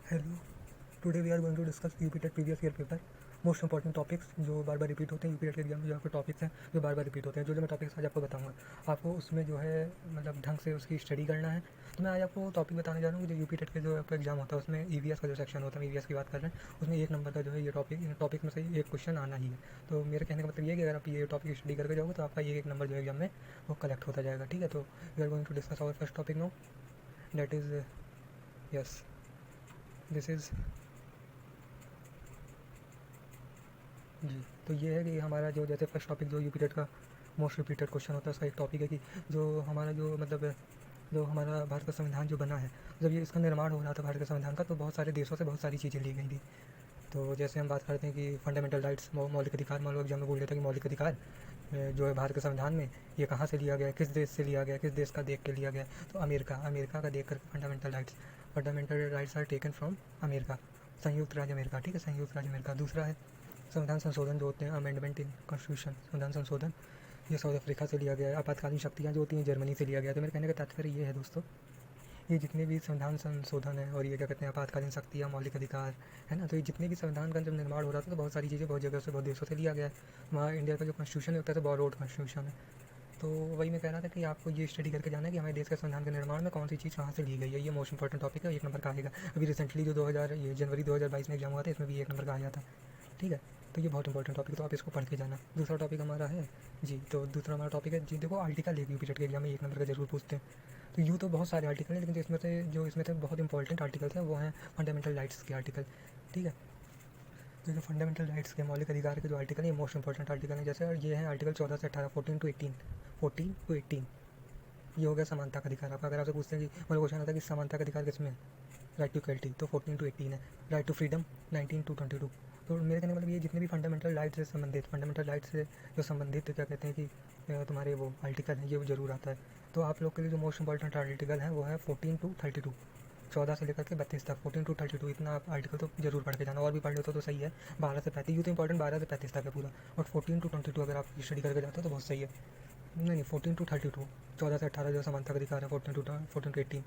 Hello, today we are going to discuss UP TET previous year paper most important topics जो बार बार repeat होते हैं। UP TET के exam में जो आपके टॉपिक्स हैं जो बार बार रिपीट होते हैं, जो मैं टॉपिक्स आज आपको बताऊंगा, आपको उसमें जो है मतलब ढंग से उसकी स्टडी करना है। तो मैं आज आपको टॉपिक बताने जा रहा हूँ कि जो यूपी टेट के जो आपका एग्जाम होता है उसमें ईवीएस का जो सेक्शन होता है, ईवीएस की बात कर रहे हैं, उसमें एक नंबर का जो है ये टॉपिक में से एक क्वेश्चन आना ही है। तो मेरे कहने का मतलब ये है कि अगर आप ये टॉपिक स्टडी करके जाओगे तो आपका एक नंबर जो एग्जाम में वो कलेक्ट होता जाएगा। ठीक है, तो we are going to discuss our first topic no, that is yes this is जी। तो ये है कि हमारा जो जैसे फर्स्ट टॉपिक जो यूपी टेट का मोस्ट रिपीटेड क्वेश्चन होता है, उसका एक टॉपिक है कि जो हमारा जो मतलब जो हमारा भारत का संविधान जो बना है, जब ये इसका निर्माण हो रहा था भारत के संविधान का, तो बहुत सारे देशों से बहुत सारी चीज़ें ली गई थी। तो जैसे हम बात करते हैं कि फंडामेंटल राइट्स, मौलिक अधिकार, मान लो एग्जाम में बोल देता है कि मौलिक अधिकार जो है भारत के संविधान में, ये कहाँ से लिया गया, किस देश से लिया गया, किस देश का देख के लिया गया। तो अमेरिका का देख कर fundamental rights are taken from America, संयुक्त राज्य अमेरिका। ठीक है, संयुक्त राज्य अमेरिका। दूसरा है संविधान संशोधन जो होते हैं, अमेंडमेंट इन कॉन्स्टिट्यूशन, संविधान संशोधन, ये साउथ अफ्रीका से लिया गया है। आपातकालीन शक्तियाँ जो होती हैं जर्मनी से लिया गया है। तो मेरे कहने का तात्पर्य ये है दोस्तों, ये जितने भी संविधान संशोधन है और ये क्या कहते हैं आपातकालीन शक्तियाँ, मौलिक अधिकार है ना, तो ये जितने भी संविधान का जब निर्माण हो रहा था तो बहुत सारी चीज़ें बहुत जगह से बहुत देशों से लिया गया है। वहाँ इंडिया का जो कॉन्स्टिट्यूशन होता है तो बहुत रोड कॉन्स्टिट्यूशन है। तो वही मैं कह रहा था कि आपको ये स्टडी करके जाना है कि हमारे देश के संविधान के निर्माण में कौन सी चीज़ कहाँ से ली गई है। ये मोस्ट इंपॉर्टेंट टॉपिक है, एक नंबर का आएगा। अभी रिसेंटली जो 2000 ये जनवरी 2022 में एग्जाम हुआ था, इसमें भी एक नंबर का आया था। ठीक है, तो ये बहुत इंपॉर्टेंट टॉपिक, तो आप इसको पढ़ के जाना। दूसरा टॉपिक हमारा है जी, तो दूसरा हमारा टॉपिक है जी, देखो आर्टिकल एक यूपी टेट के एग्जाम में एक नंबर का जरूर पूछते हैं। तो यूँ तो बहुत सारे आर्टिकल हैं, लेकिन जो इसमें थे बहुत इंपॉर्टेंट आर्टिकल थे वो हैं फंडामेंटल राइट्स के आर्टिकल। ठीक है, तो जो फंडामेंटल राइट्स के, मौलिक अधिकार के जो आर्टिकल है, ये मोस्ट इंपॉर्टेंट आर्टिकल है। जैसे ये है आर्टिकल 14 से 18, 14 to 18 ये हो गया समानता का अधिकार। आपका अगर आपसे पूछते हैं कि मतलब क्वेश्चन आता है कि समानता का अधिकार किसमें है, राइट टू इक्वलिटी, तो 14 to 18 है। Right to freedom 19 to 22। तो मेरे कहने का मतलब ये जितने भी फंडामेंटल राइट से संबंधित, फंडामेंटल राइट से जो संबंधित क्या कहते हैं कि तुम्हारे वो आर्टिकल हैं, ये ज़रूर आता है। तो आप लोग के लिए जो मोस्ट इंपॉर्टेंट आर्टिकल है वो है 14 to 32, 14 से लेकर के 32 तक, 14 to 32, इतना आप आर्टिकल तो जरूर पढ़ के जाना। और भी पढ़ लेते हो तो सही है। 12 से 35 ये तो इंपॉर्टेंट, 12 से 35 तक है पूरा। और 14 to 22 अगर आप स्टडी करके जाते हो तो बहुत सही है। नहीं, 14 to 32, 14 से 18 जो समानता का अधिकार है, 14 to 18,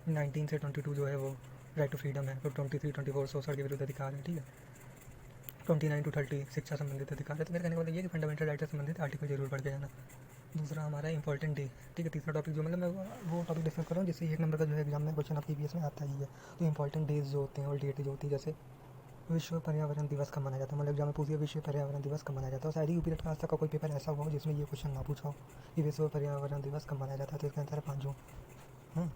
19 से 22 जो है वो राइट टू फ्रीडम है। तो 23, 24 शोषण के विरुद्ध अधिकार है। ठीक है, 29 to 30 शिक्षा संबंधित अधिकार है। तो मेरे कहने का मतलब ये कि फंडामेंटल राइट से संबंधित आर्टिकल जरूर पढ़ के जाना। दूसरा हमारा इंपॉर्टेंट डे। ठीक है, तीसरा टॉपिक जो मतलब मैं वो टॉपिक डिस्कस कर रहा हूँ जिससे एक नंबर का जो है एग्जाम में क्वेश्चन आपके ईवीएस में आता ही है। तो इंपॉर्टेंट डेज जो होते हैं और डेट जो होती है, जैसे विश्व पर्यावरण दिवस कब मनाया जाता है, मतलब एग्जाम में पूछिए विश्व पर्यावरण दिवस कब मनाया जाता है। शायद ही यूपी टेट का आज तक का कोई पेपर ऐसा हुआ हो जिसमें ये क्वेश्चन ना पूछा हो कि विश्व पर्यावरण दिवस कब मनाया जाता है। तो इसका आंसर है 5 जून। हाँ,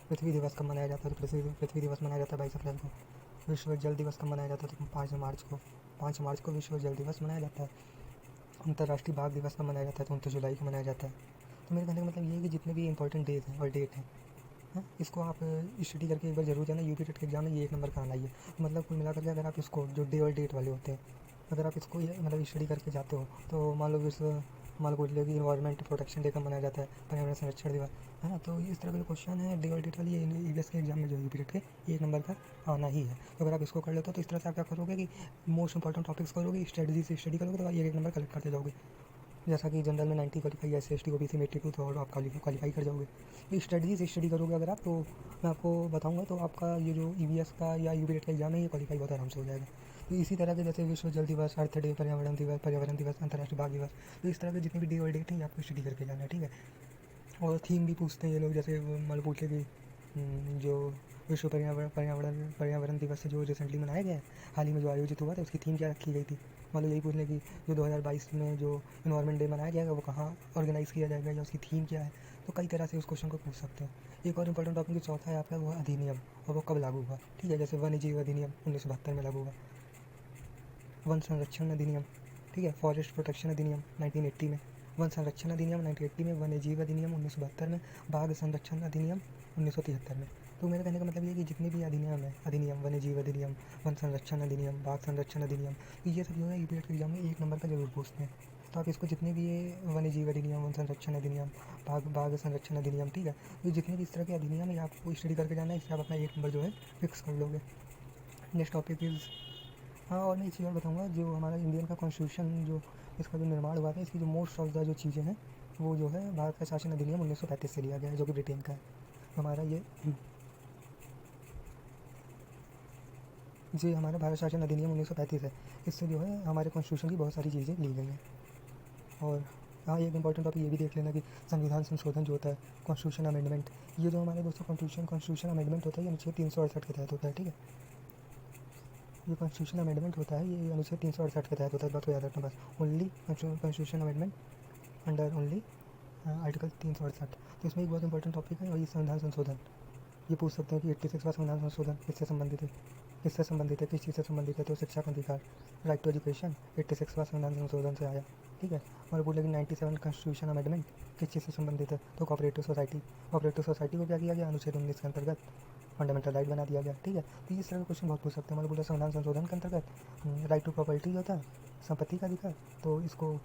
पृथ्वी दिवस कब मनाया जाता है, तो पृथ्वी दिवस मनाया जाता है 22 अप्रैल को। विश्व जल दिवस कब मनाया जाता है, तो 5 मार्च को। 5 मार्च को विश्व जल दिवस मनाया जाता है। अंतर्राष्ट्रीय बाघ दिवस कब मनाया जाता है, तो 29 जुलाई को मनाया जाता है। तो मेरे कहने का मतलब ये है कि जितने भी इंपॉर्टेंट डेज हैं और डेट हैं, हाँ, इसको आप स्टडी करके एक बार जरूर जाना। यूपी टेट के एग्जाम में ये एक नंबर का आना ही है। मतलब कुल मिलाकर के अगर आप इसको जो डे और डेट वाले होते हैं, अगर आप इसको मतलब स्टडी करके जाते हो, तो मान लो बोल लो कि इन्वायरमेंट प्रोटेक्शन डे कब मनाया जाता है, पर्यावरण संरक्षण दिवस, है ना। तो इस तरह के क्वेश्चन है डे और डेट वाली, ईवीएस के एग्जाम में जो यूपी टेट के एक नंबर का आना ही है। तो अगर आप इसको कर लेते हो तो इस तरह से आप क्या करोगे कि मोस्ट इंपॉर्टेंट टॉपिक्स करोगे, स्ट्रेटजी से स्टडी करोगे, तो आप एक नंबर कलेक्ट करते जाओगे। जैसा कि जनरल में 90 क्वालिफाई, SC ST OBC में 82, तो और आप क्वालिफाई कर जाओगे। तो स्ट्रेटजी से स्टडी करोगे अगर आप, तो मैं आपको बताऊंगा तो आपका ये जो ईवीएस का या यूपी टेट का एग्जाम है ये क्वालिफाई बहुत आराम से हो जाएगा। तो इसी तरह के जैसे विश्व जल दिवस, अर्थ डे, पर्यावरण दिवस, अंतर्राष्ट्रीय बाघ दिवस, तो इस तरह के जितने भी डे और डेट हैं आपको स्टडी करके जाना है। ठीक है, और थीम भी पूछते हैं ये लोग, जैसे मान लो पूछे कि जो विश्व पर्यावरण दिवस जो रिसेंटली मनाया गया है, हाल ही में जो आयोजित हुआ था, उसकी थीम क्या रखी गई थी। मान लो यही पूछ लें कि जो 2022 में जो इन्वायरमेंट डे मनाया जाएगा वो कहाँ ऑर्गेनाइज़ किया जाएगा या उसकी थीम क्या है। तो कई तरह से उस क्वेश्चन को पूछ सकते हैं। एक और इंपॉर्टेंट टॉपिक जो चौथा है आपका, वो अधिनियम, और वो कब लागू हुआ। ठीक है, जैसे वन्य जीव अधिनियम 1972 में लागू हुआ। वन संरक्षण अधिनियम, ठीक है, फॉरेस्ट प्रोटेक्शन अधिनियम 1980 में। वन संरक्षण अधिनियम 1980 में। वन्य जीव अधिनियम 1972 में। बाघ संरक्षण अधिनियम 1973 में। तो मेरे कहने का मतलब ये कि जितने भी अधिनियम है, अधिनियम, वन्य जीव अधिनियम, वन संरक्षण अधिनियम, बाघ संरक्षण अधिनियम, तो ये सब जो है यूपी के एग्जाम में एक नंबर का जरूर पूछते हैं। तो आप इसको जितने भी ये वन्य जीव अधिनियम, वन संरक्षण अधिनियम, बाघ संरक्षण अधिनियम, ठीक है, तो जितने भी इस तरह के अधिनियम है आपको स्टडी करके जाना है। इससे आप अपना एक नंबर जो है फिक्स कर लोगे। नेक्स्ट टॉपिक इज़, हाँ, और मैं एक चीज़ और बताऊँगा, जो हमारा इंडियन का कॉन्स्टिट्यूशन जो इसका जो निर्माण हुआ था, इसकी जो मोस्ट ऑफ द जो चीज़ें हैं वो जो है भारत का शासन अधिनियम 1935 से लिया गया है, जो कि ब्रिटेन का है। हमारा ये जो हमारा भारत शासन अधिनियम 1935 है, इससे जो है हमारे कॉन्स्टिट्यूशन की बहुत सारी चीज़ें ली गई हैं। और हाँ, एक इंपॉर्टेंट टॉपिक ये भी देख लेना कि संविधान संशोधन जो होता है, कॉन्स्टिट्यूशन अमेंडमेंट, ये जो हमारे दोस्तों कॉन्स्टिट्यूशन अमेंडमेंट होता है, ये अनुच्छेद 368 के तहत होता है, ठीक है। ये कॉन्स्टिट्यूशन अमेंडमेंट होता है, ये अनुच्छेद 368 के तहत होता है, इस बात को याद रखना बस। Only constitution amendment under only article 368। तो इसमें एक बहुत इंपॉर्टेंट टॉपिक है, वही संविधान संशोधन। ये पूछ सकते हैं कि 86वां संविधान संशोधन किससे संबंधित है, किस चीज़ से संबंधित है, तो शिक्षा का अधिकार, राइट टू एजुकेशन, 86वां संविधान संशोधन से आया, ठीक है। और बोले कि 97 कॉन्स्टिट्यूशन अमेंडमेंट किस चीज़ से संबंधित है, तो कोऑपरेटिव सोसाइटी को क्या किया गया, अनुच्छेद 19 के अंतर्गत फंडामेंटल राइट बना दिया गया, ठीक है। तो इस तरह के क्वेश्चन बहुत पूछ सकते हैं। मतलब बोला संविधान संशोधन के अंतर्गत राइट टू प्रॉपर्टी होता है, संपत्ति का अधिकार, तो इसको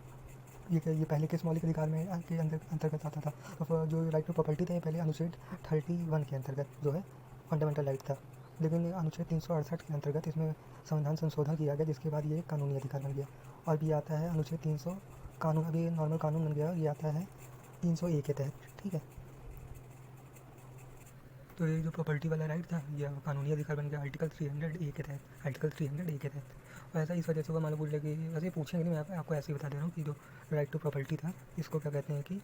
ये पहले किस मौलिक अधिकार में के अंतर्गत आता था, तो जो राइट टू प्रॉपर्टी था ये पहले अनुच्छेद 31 के अंतर्गत जो है फंडामेंटल राइट था। लेकिन अनुच्छेद 368 के अंतर्गत इसमें संविधान संशोधन किया गया, जिसके बाद ये कानूनी अधिकार बन गया। और भी आता है अनुच्छेद 300 कानून, अभी नॉर्मल कानून बन गया, और ये आता है 300A के तहत, ठीक है। तो ये जो प्रॉपर्टी वाला राइट था, ये कानूनी अधिकार बन गया आर्टिकल 300A के तहत। और ऐसा इस वजह से हुआ, मान लो बोल रहे कि वैसे पूछेंगे नहीं, मैं आपको ऐसे ही बता दे रहा हूँ कि जो राइट टू प्रॉपर्टी था, इसको क्या कहते हैं कि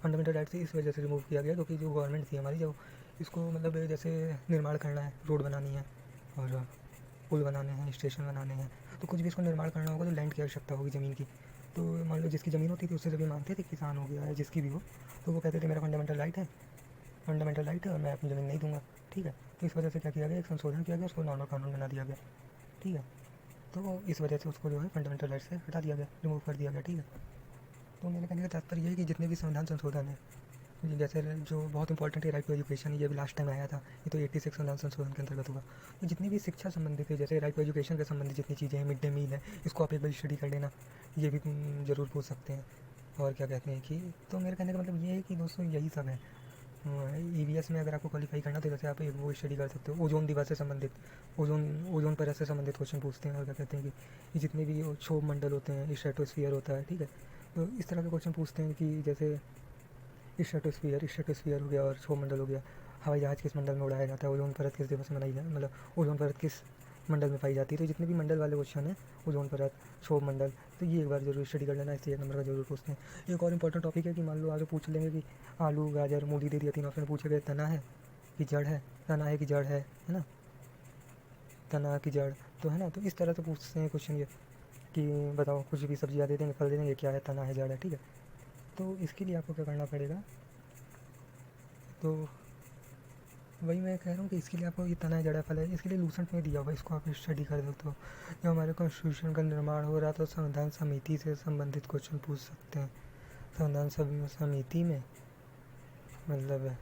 फंडामेंटल राइट से इस वजह से रिमूव किया गया, क्योंकि जो गवर्नमेंट थी हमारी, जो इसको मतलब जैसे निर्माण करना है, रोड बनानी है और पुल बनाने हैं, स्टेशन बनाने हैं, तो कुछ भी इसको निर्माण करना होगा तो लैंड की आवश्यकता होगी, ज़मीन की। तो मान लो जिसकी ज़मीन होती थी उससे सभी मांगते थे, किसान हो गया या जिसकी भी हो, तो वो कहते थे मेरा फंडामेंटल राइट है और मैं अपनी ज़मीन नहीं दूंगा, ठीक है। तो इस वजह से क्या किया गया, एक संशोधन किया गया, उसको नॉर्मल कानून बना दिया गया, ठीक है। तो इस वजह से उसको जो है फंडामेंटल राइट से हटा दिया गया, रिमूव कर दिया गया, ठीक है। तो मेरे कहने का तात्पर्य ये है कि जितने भी संविधान संशोधन है, जैसे जो बहुत इंपॉर्टेंट है राइट टू एजुकेशन, ये भी लास्ट टाइम आया था, ये तो 86 संविधान संशोधन के अंतर्गत हुआ। तो जितनी भी शिक्षा संबंधित है, जैसे राइट टू एजुकेशन से संबंधित जितनी चीज़ें हैं, मिड डे मील है, इसको आप एक बार स्टडी कर लेना, ये भी ज़रूर पूछ सकते हैं। और क्या कहते हैं कि, तो मेरे कहने का मतलब ये है कि दोस्तों यही सब है। EVS में अगर आपको क्वालिफाई करना तो जैसे आप एक वो स्टडी कर सकते हो, ओजोन दिवस से संबंधित, ओजोन परत से संबंधित क्वेश्चन पूछते हैं। और क्या कहते हैं कि जितने भी क्षोभ मंडल होते हैं, स्ट्रेटोस्फीयर होता है, ठीक है। तो इस तरह के क्वेश्चन पूछते हैं कि जैसे स्ट्रेटोस्फीयर हो गया और क्षोभ मंडल हो गया, हवाई जहाज़ किस मंडल में उड़ाया जाता है, ओजोन परत किस दिवस में बनाई जाए, मतलब ओजोन परत किस मंडल में पाई जाती है। तो जितने भी मंडल वाले क्वेश्चन हैं, ओजोन परत, क्षोभ मंडल, तो ये एक बार जरूर स्टडी कर लेना, इससे 1 नंबर का जरूर पूछते हैं। एक और इंपॉर्टेंट टॉपिक है कि मान लो आगे पूछ लेंगे कि आलू, गाजर, मूली दे दिया, 3 ऑप्शन पूछे गए, तना है कि जड़ है, है ना, तना की जड़, तो है ना। तो इस तरह से पूछते हैं क्वेश्चन ये कि बताओ, कुछ भी सब्जियाँ दे देंगे, फल दे देंगे, क्या है, तना है, जड़ है, ठीक है। तो इसके लिए आपको क्या करना पड़ेगा, तो वही मैं कह रहा हूँ कि इसके लिए आपको ये तना है, जड़ है, फल है, इसके लिए लूसेंट में दिया हुआ, इसको आप स्टडी कर सकते हो। जब हमारे कॉन्स्टिट्यूशन का निर्माण हो रहा तो संविधान समिति से संबंधित क्वेश्चन पूछ सकते हैं। संविधान समिति में मतलब